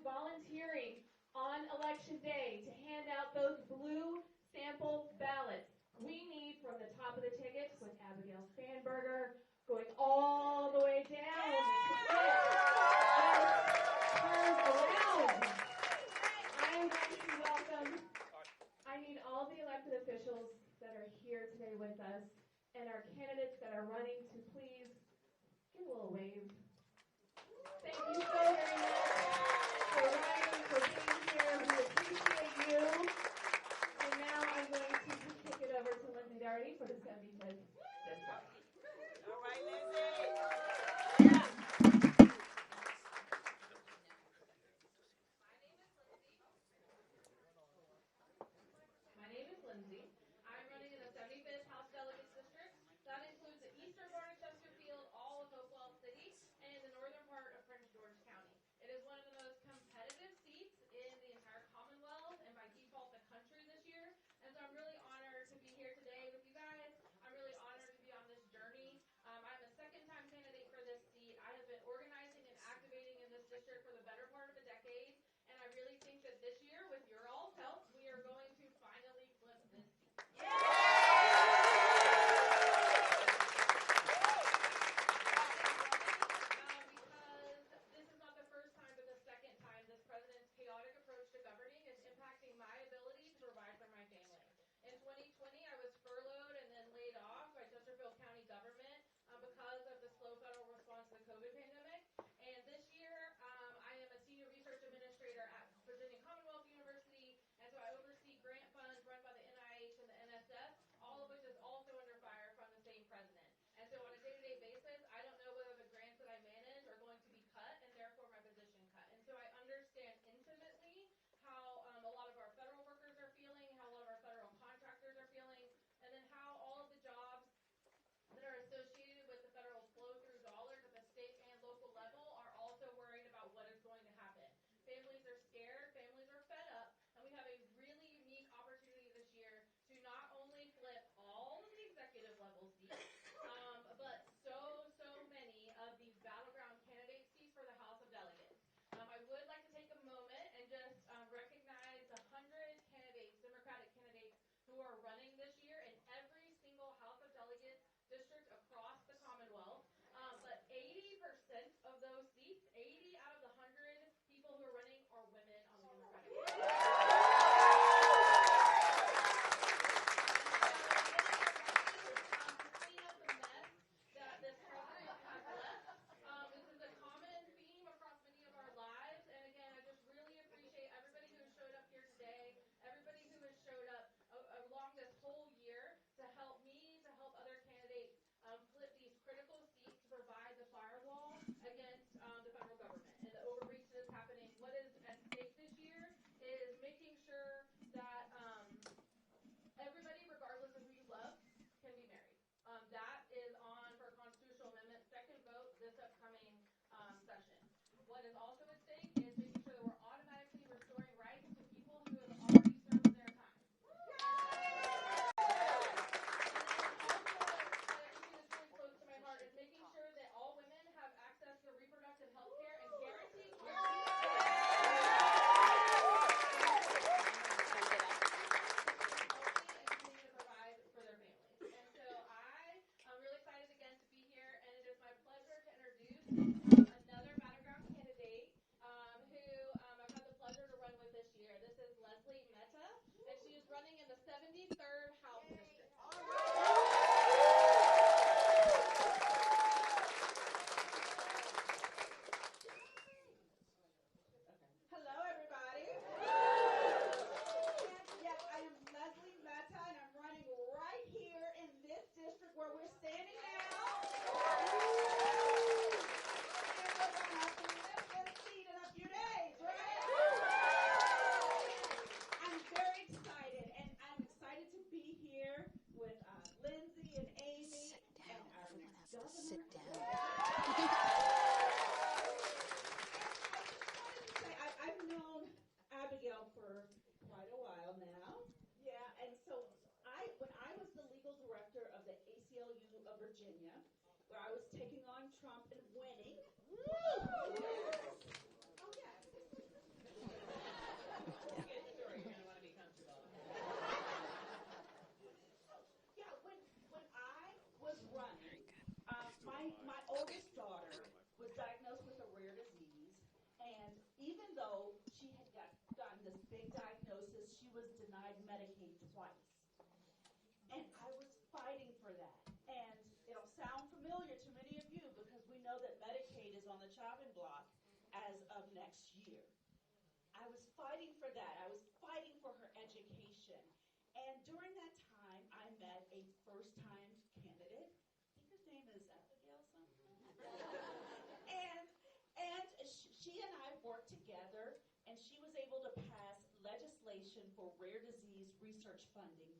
volunteering on election day to hand out those blue sample ballots. We need from the top of the ticket with Abigail Spanberger going all the way down to get turned around. I am going to welcome, I need all the elected officials that are here today with us and our candidates that are running to please give a little wave. Thank you so very much for running, for being here. We appreciate you. And now I'm going to kick it over to Lindsay Doherty for the 75th district. All right, Lindsay. My name is Lindsay. I'm running in the 75th House Delegates District. That includes the eastern part of Chesterfield, all of Hopewell City, and the northern part of Prince George County. It is one of the most competitive seats in the entire Commonwealth and by default the country this year. And so I'm really honored to be here today with you guys. I'm really honored to be on this journey. I'm a second-time candidate for this seat. I have been organizing and activating in this district for the better part of a decade. And I really think that this year, with your all's help, we are going to finally flip this seat. My ability to provide for my family. In 2020, I was furloughed and then laid off by Chesterfield County government because of the slow federal response to the COVID pandemic. And this year, I am a senior research administrator at Virginia Commonwealth University, and so I oversee grant funds run by the NIH and the NSF, all of which is also under fire from the same president. And so on a day-to-day basis, I don't know whether the grants that I manage are going to be cut and therefore my position cut. And so I understand intimately how a lot of our federal workers are feeling, how a lot of our federal contractors are feeling, and then how all of the jobs that are associated with the federal flow-through dollars at the state and local level are also worried about what is going to happen. Families are scared, families are fed up, and we have a really unique opportunity this year to not only flip all of the executive level seats, but so many of these battleground candidate seats for the House of Delegates. I would like to take a moment and just recognize the 100 candidates, Democratic candidates, who are running this year in every single House of Delegates district across the Commonwealth. But 80% of those seats, 80 out of the 100 people who are running are women on the Democratic side. Firewall against the federal government and the overreach that is happening. What is at stake this year is making sure that everybody, regardless of who you love, can be married. That is on for a constitutional amendment second vote this upcoming session. What is also at stake is making sure that we're automatically restoring rights to people who have already served their time. Is making sure that all women have access to reproductive health care and guaranteed care. And continue to provide for their families. And so I'm really excited again to be here, and it is my pleasure to introduce another battleground candidate who I've had the pleasure to run with this year. This is Leslie Mehta, and she is running in the 73rd House District. All right. Where we're standing now. In a few days, right? I'm very excited, and I'm excited to be here with Lindsay and Amy and our next governor. Sit down. I've known Abigail for quite a while now. Yeah, and so when I was the legal director of the ACLU of Virginia, where I was taking on Trump and winning. Woo! Yes. Oh, yeah. was denied Medicaid twice. And I was fighting for that. And it'll sound familiar to many of you because we know that Medicaid is on the chopping block as of next year. I was fighting for that. I was fighting for her education. And during that time, I met a first-time candidate. I think his name is Abigail Spanberger. and she and I worked together, and she was able to pass legislation for rare disease research funding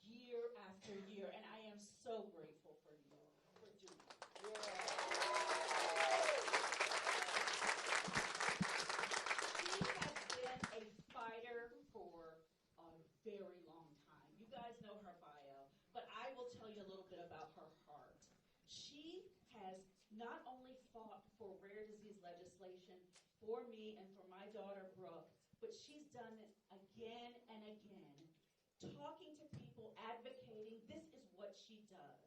year after year, and I am so grateful for you for doing it. She has been a fighter for a very long time. You guys know her bio, but I will tell you a little bit about her heart. She has not only fought for rare disease legislation for me and for my daughter Brooke, but she's done it again and again, talking to people, advocating. This is what she does.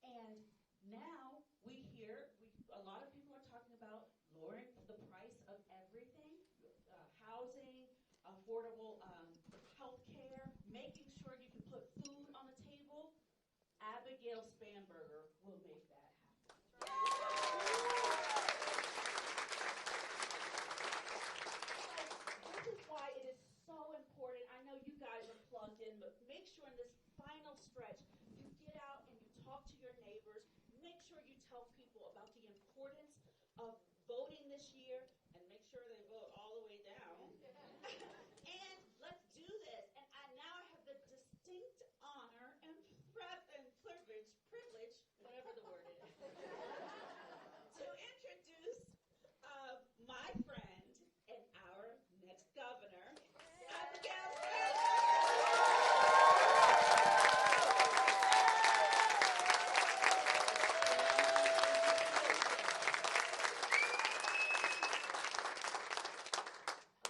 And now we hear, a lot of people are talking about lowering the price of everything, housing, affordable health care, making sure you can put food on the table. Abigail Spanberger will make that happen. This is why it is so important. I know you guys are plugged in, but make sure in this final stretch you get out and you talk to your neighbors. Make sure you tell people about the importance of voting this year, and make sure they vote all the way down. And let's do this. And now I have the distinct honor and privilege, whatever the word is, to introduce my friend and our next governor, Abigail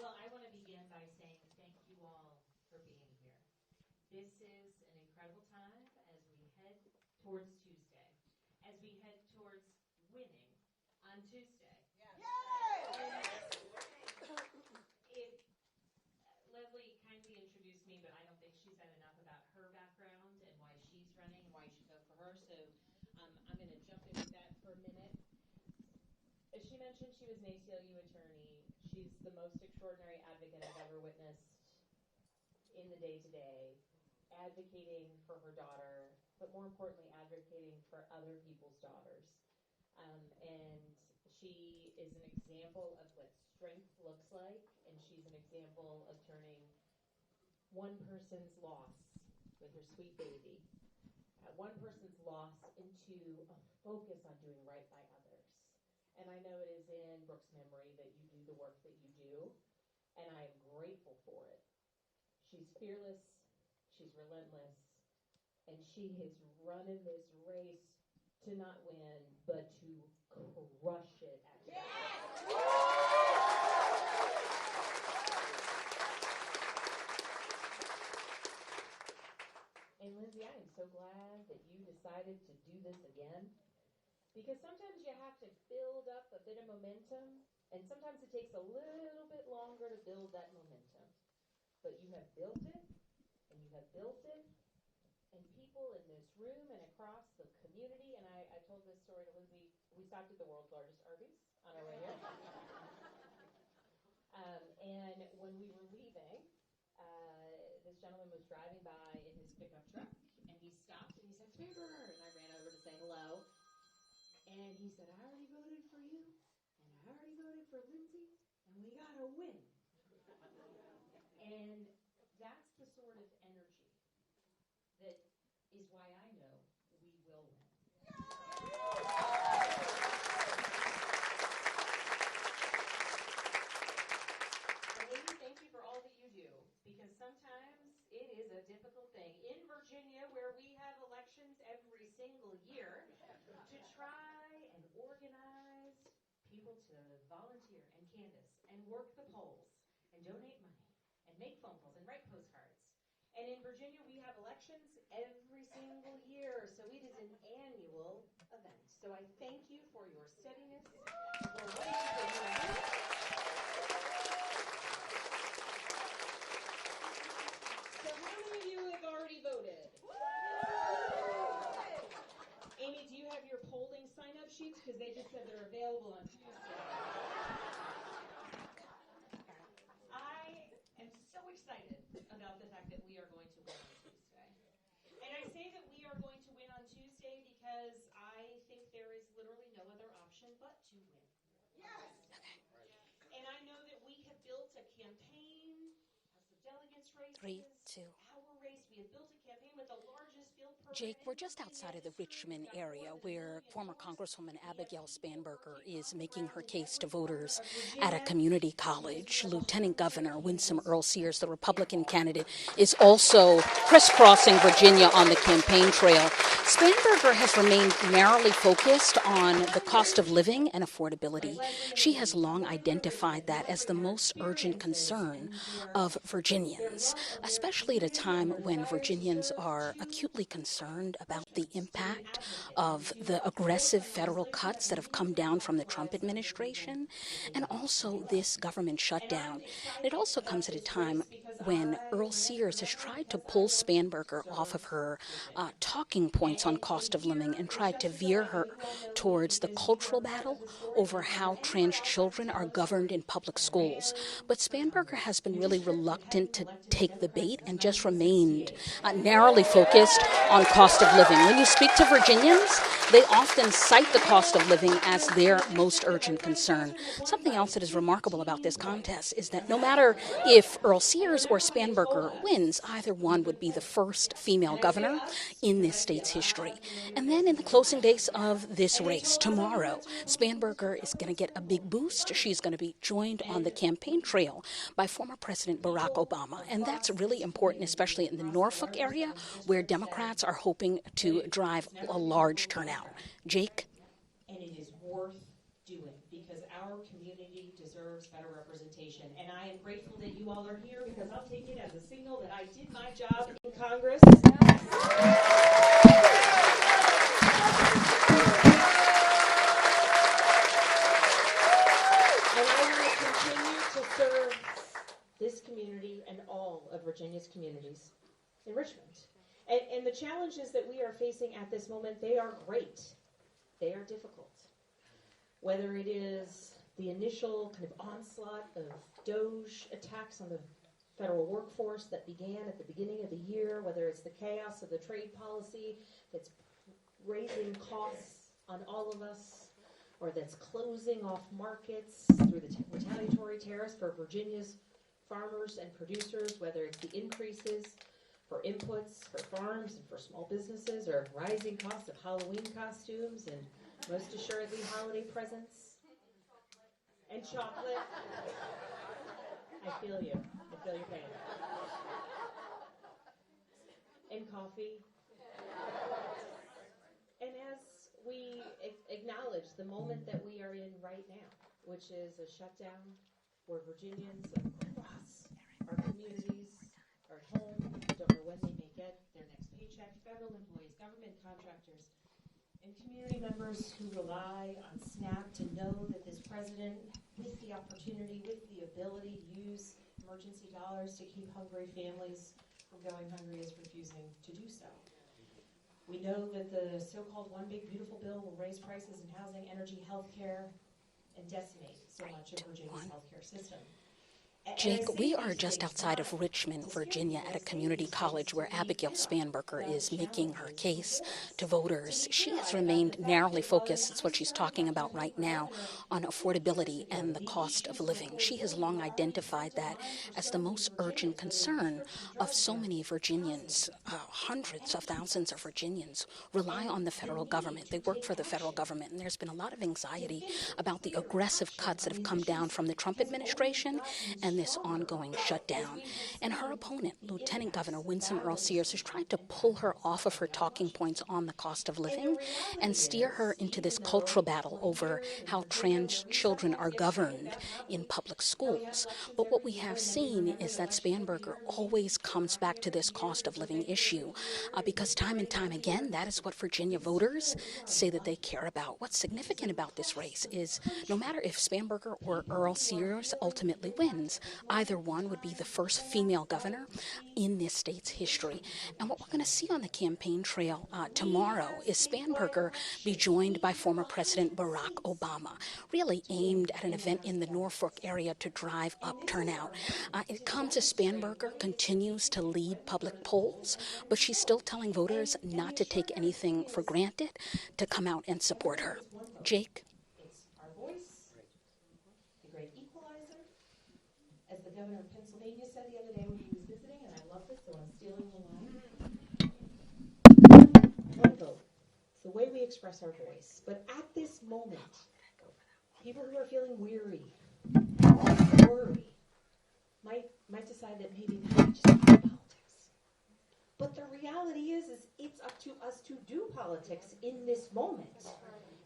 Well, I want to begin by saying thank you all for being here. This is an incredible time as we head towards Tuesday, as we head towards winning on Tuesday. Yes. Leslie kindly introduced me, but I don't think she said enough about her background and why she's running and why you should vote for her. So I'm going to jump into that for a minute. As she mentioned, she was an ACLU attorney. She's the most extraordinary advocate I've ever witnessed in the day-to-day, advocating for her daughter, but more importantly, advocating for other people's daughters. And she is an example of what strength looks like, and she's an example of turning one person's loss with her sweet baby, one person's loss into a focus on doing right by others. And I know it is in Brooke's memory that you do the work that you do, and I am grateful for it. She's fearless, she's relentless, and she is running this race to not win, but to crush it at the end. And Lindsay, I am so glad that you decided to do this again, because sometimes you have to build up a bit of momentum, and sometimes it takes a little bit longer to build that momentum. But you have built it, and you have built it, and people in this room and across the community, and I told this story to Lindsay, we stopped at the world's largest Arby's on our way here. And when we were leaving, this gentleman was driving by in his pickup truck, and he stopped and he said, "Spanberger," and I ran over to say hello. And he said, "I already voted for you, and I already voted for Lindsay, and we gotta win." And that's the sort of energy that is why I know we will win. Lady, thank you for all that you do, because sometimes it is a difficult thing. In Virginia, where we have elections every single year, to try and organize people to volunteer and canvass and work the polls and donate money and make phone calls and write postcards. And in Virginia, we have elections every single year, so it is an annual event. So I thank you for your steadiness, for what you do for me. said they're available on Tuesday. I am so excited about the fact that we are going to win on Tuesday. And I say that we are going to win on Tuesday because I think there is literally no other option but to win. Yes. And I know that we have built a campaign, House of Delegates races, 3, 2. our race. We have built a campaign with the largest field program. Jake, we're just outside of the Richmond area where former Congresswoman Abigail Spanberger is making her case to voters at a community college. Lieutenant Governor Winsome Earle-Sears, the Republican candidate, is also crisscrossing Virginia on the campaign trail. Spanberger has remained narrowly focused on the cost of living and affordability. She has long identified that as the most urgent concern of Virginians, especially at a time when Virginians are acutely concerned about the impact of the aggressive federal cuts that have come down from the Trump administration and also this government shutdown. It also comes at a time when Earle-Sears has tried to pull Spanberger off of her talking points on cost of living and tried to veer her towards the cultural battle over how trans children are governed in public schools. But Spanberger has been really reluctant to take the bait and just remained narrowly focused on cost of living. When you speak to Virginians, they often cite the cost of living as their most urgent concern. Something else that is remarkable about this contest is that no matter if Earle-Sears or Spanberger wins, either one would be the first female governor in this state's history. And then in the closing days of this race, tomorrow, Spanberger is going to get a big boost. She's going to be joined on the campaign trail by former President Barack Obama. And that's really important, especially in the Norfolk area, where Democrats are hoping to drive a large turnout. Jake? And it is worth doing because our community deserves better representation. And I am grateful that you all are here because I'll take it as a signal that I did my job in Congress. And I will continue to serve this community and all of Virginia's communities in Richmond. And the challenges that we are facing at this moment, they are great. They are difficult. Whether it is the initial kind of onslaught of DOGE attacks on the federal workforce that began at the beginning of the year, whether it's the chaos of the trade policy that's raising costs on all of us, or that's closing off markets through the retaliatory tariffs for Virginia's farmers and producers, whether it's the increases for inputs for farms and for small businesses, or rising costs of Halloween costumes and most assuredly holiday presents and chocolate. I feel you. I feel your pain. And coffee. And as we acknowledge the moment that we are in right now, which is a shutdown where Virginians across our communities are at home, don't know when they may get their next paycheck, federal employees, government contractors, and community members who rely on SNAP to know that this president, with the opportunity, with the ability to use emergency dollars to keep hungry families from going hungry, is refusing to do so. We know that the so-called One Big Beautiful Bill will raise prices in housing, energy, healthcare, and decimate so much of Virginia's healthcare system. Jake, we are just outside of Richmond, Virginia, at a community college where Abigail Spanberger is making her case to voters. She has remained narrowly focused, that's what she's talking about right now, on affordability and the cost of living. She has long identified that as the most urgent concern of so many Virginians. Hundreds of thousands of Virginians rely on the federal government. They work for the federal government, and there's been a lot of anxiety about the aggressive cuts that have come down from the Trump administration and this ongoing shutdown. And her opponent, Lieutenant Governor Winsome Earle-Sears, has tried to pull her off of her talking points on the cost of living and steer her into this cultural battle over how trans children are governed in public schools. But what we have seen is that Spanberger always comes back to this cost of living issue because time and time again, that is what Virginia voters say that they care about. What's significant about this race is no matter if Spanberger or Earle-Sears ultimately wins, Either one would be the first female governor in this state's history. And what we're going to see on the campaign trail tomorrow is Spanberger be joined by former President Barack Obama, really aimed at an event in the Norfolk area to drive up turnout. It comes as Spanberger continues to lead public polls, but she's still telling voters not to take anything for granted, to come out and support her. Jake? It's our voice, the great equalizer. As the governor of Pennsylvania said the other day when he was visiting, and I love this, so I'm stealing the line. One vote. It's the way we express our voice. But at this moment, people who are feeling weary, worry, might decide that maybe they just do politics. But the reality is it's up to us to do politics in this moment.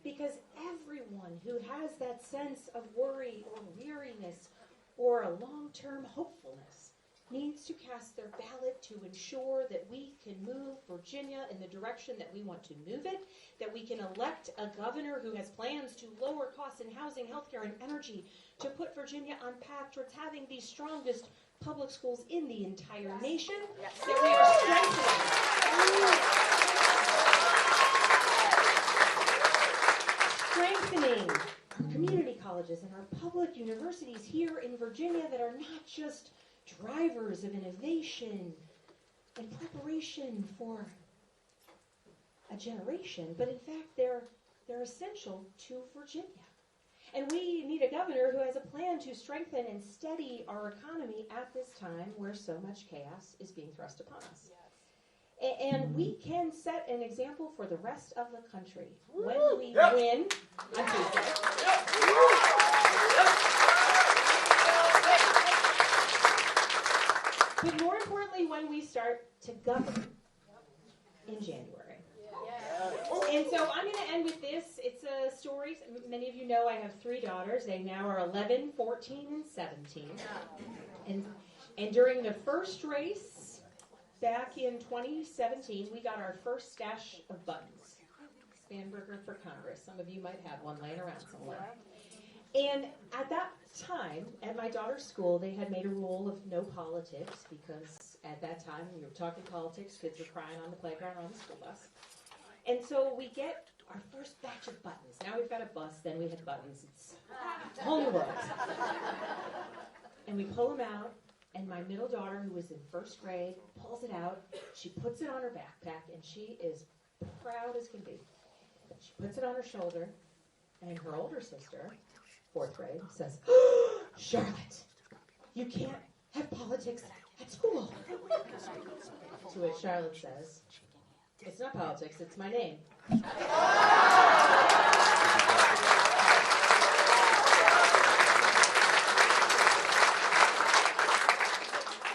Because everyone who has that sense of worry or weariness or a long-term hopefulness needs to cast their ballot to ensure that we can move Virginia in the direction that we want to move it, that we can elect a governor who has plans to lower costs in housing, healthcare, and energy, to put Virginia on path towards having the strongest public schools in the entire nation, that we are strengthening our community colleges and our public universities here in Virginia that are not just drivers of innovation and preparation for a generation, but in fact they're essential to Virginia. And we need a governor who has a plan to strengthen and steady our economy at this time where so much chaos is being thrust upon us. And we can set an example for the rest of the country when we win on Tuesday. But more importantly, when we start to govern in January. And so I'm going to end with this. It's a story. Many of you know I have 3 daughters. They now are 11, 14, and 17. And during the first race back in 2017, we got our first stash of buttons. Spanberger for Congress. Some of you might have one laying around somewhere. And at that time, at my daughter's school, they had made a rule of no politics because at that time, when you were talking politics, kids were crying on the playground or on the school bus. And so we get our first batch of buttons. Now we've got a bus, then we had buttons. It's a whole new world. And we pull them out, and my middle daughter, who was in first grade, pulls it out. She puts it on her backpack, and she is proud as can be. She puts it on her shoulder, and her older sister, 4th grade, says, "Charlotte, you can't have politics at school." To which Charlotte says, "It's not politics, it's my name."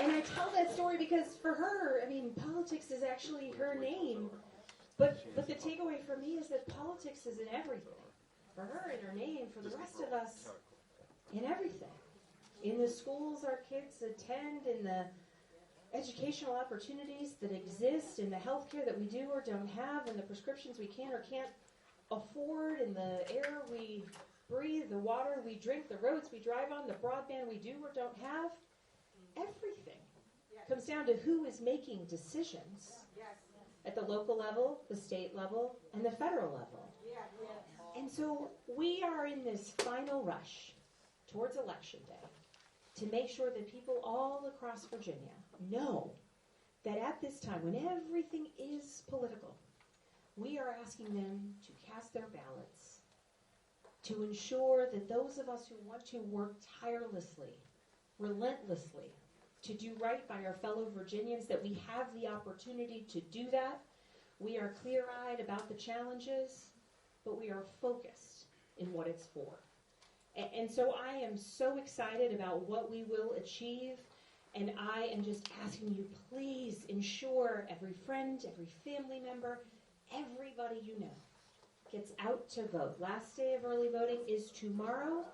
And I tell that story because for her, politics is actually her name. But the takeaway for me is that politics is in everything. For her, in her name, for the rest of us, in everything. In the schools our kids attend, in the educational opportunities that exist, in the healthcare that we do or don't have, in the prescriptions we can or can't afford, in the air we breathe, the water we drink, the roads we drive on, the broadband we do or don't have. Everything comes down to who is making decisions at the local level, the state level, and the federal level. And so we are in this final rush towards Election Day to make sure that people all across Virginia know that at this time, when everything is political, we are asking them to cast their ballots to ensure that those of us who want to work tirelessly, relentlessly, to do right by our fellow Virginians, that we have the opportunity to do that. We are clear-eyed about the challenges, but we are focused in what it's for. And so I am so excited about what we will achieve, and I am just asking you, please ensure every friend, every family member, everybody you know gets out to vote. Last day of early voting is tomorrow,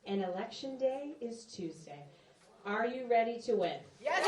and Election Day is Tuesday. Are you ready to win? Yes!